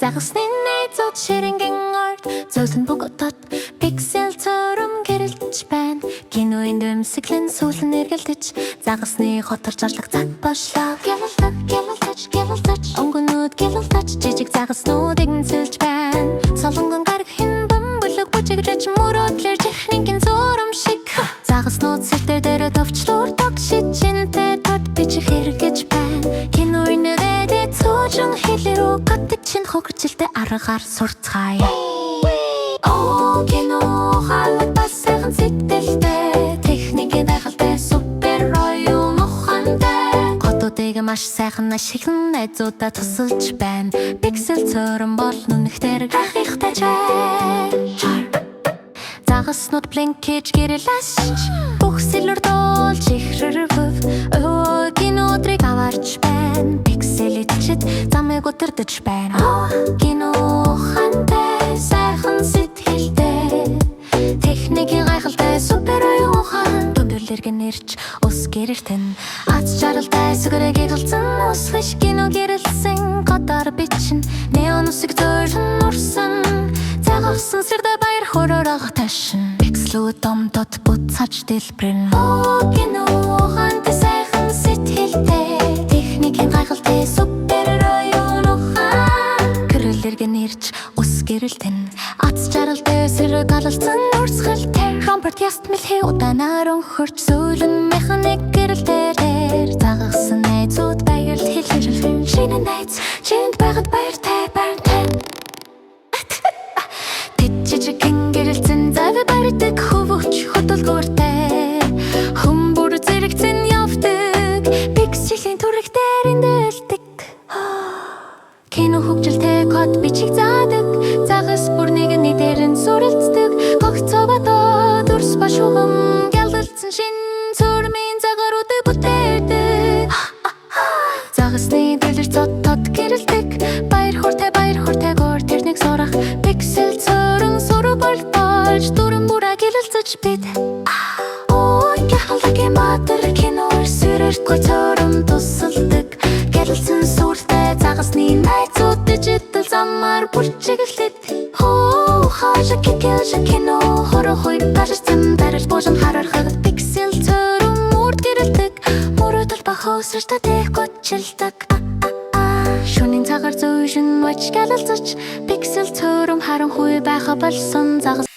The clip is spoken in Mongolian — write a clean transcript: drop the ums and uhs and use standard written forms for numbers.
загасны найзууд ширэнгийн орд зөөлөн бөгөтөд пиксел цором гэрэлтж байна. Киноинд өмсөглөн сүүлэн эргэлдэж загасны хотор зарлах цаг бошлоо. Гялалтаж өнгөнүүд гялалтаж жижиг загаснуудыг сэлж байна. Солонгон гарах хин бамбулаг бүжигрэж мөрөөдлөр техникийн зурам шиг загаснууд сэлтэр дээр товчлуур тогшижинтэй тод бичих хэрэгэж байна. Киноинд дэдэ цоожон хэлэрүү гатдаг чин хогжилтэй аргаар сурцгаая. Кино халаг бас сайхан сэтгэлтэй техникийн гайхалтай супер оюун ухаантай хотуудыг маш сайхан ашиглан найзуудаа тусалж байна. Пиксел цорон бол нүнхтэр гайхалтай чай. Загаснууд блинк хийж гэрэлж бүх сэлэр дуулж ихрэрвэв. Кинодрыг аварч байна. Пиксел ичэд замыг өдөрдөж байна. Кино ухаантай сайхан сэтгэлтэй техникийн гайхалтай супер оюун ухаан дүндэрлэр гэнэрч ус гэрэртэн ац жаргалтай сүгэрэг гэлцэн ус хиш кино гэрэлсэн гадар бичин неон усыг зөөлөн урсан цагаасан сэрдэ баяр хоророо ташин пикслүүд домдод буцааж дэлбэрэн. Кино ухаантай сайхан сэтгэлтэй техникийн гайхалтай супер оюун ухаан гэрэлэр гэнэрч ус гэрэлтэн ац жаргалтай сэрэг галалцсан урсгалтай ромберт яст мэлхий удаанаар өнхөрч сүүлэн механик гэрэлтээр загасан найзууд баярл хэлэрхэн шинэ найз чинд байгаад баяртай баяртай жижигхэн гэрэлцэн завь барьдаг хөвөч хөдөлгөөртэй хүмүүр зэрэгцэн явдаг пикселийн түрэг дээрэн дэлдэг. Кино хөгжилтэй код бичиг заадаг загас бүр нэгний дээрэн сүрэлцдэг гогцообоо дурс башугам гялалцсан шин цөрмийн загаруудыг бүтээдэг. Загасны дэлэр цотод гэрэлдэг баяр хуртай техник сурах пиксел цорон сурбал болж дүрэн бүрэ гялалцаж бид. Гяхалтай матер киноор сэрэртгүй цором тусалдаг гялалцсан сүртэй загасны найзууд дижитал замаар бүрчиглэдэг. Хаашаа кино хорохой барьсан барьж божон харахад пиксел цором мөрд гэрэлдэг мөрөдөл бахосрч татэх гочлдаг. Шөнийн цагаар зөөшин мөч гялалцаж пиксел цором харанхуй байха болсон загас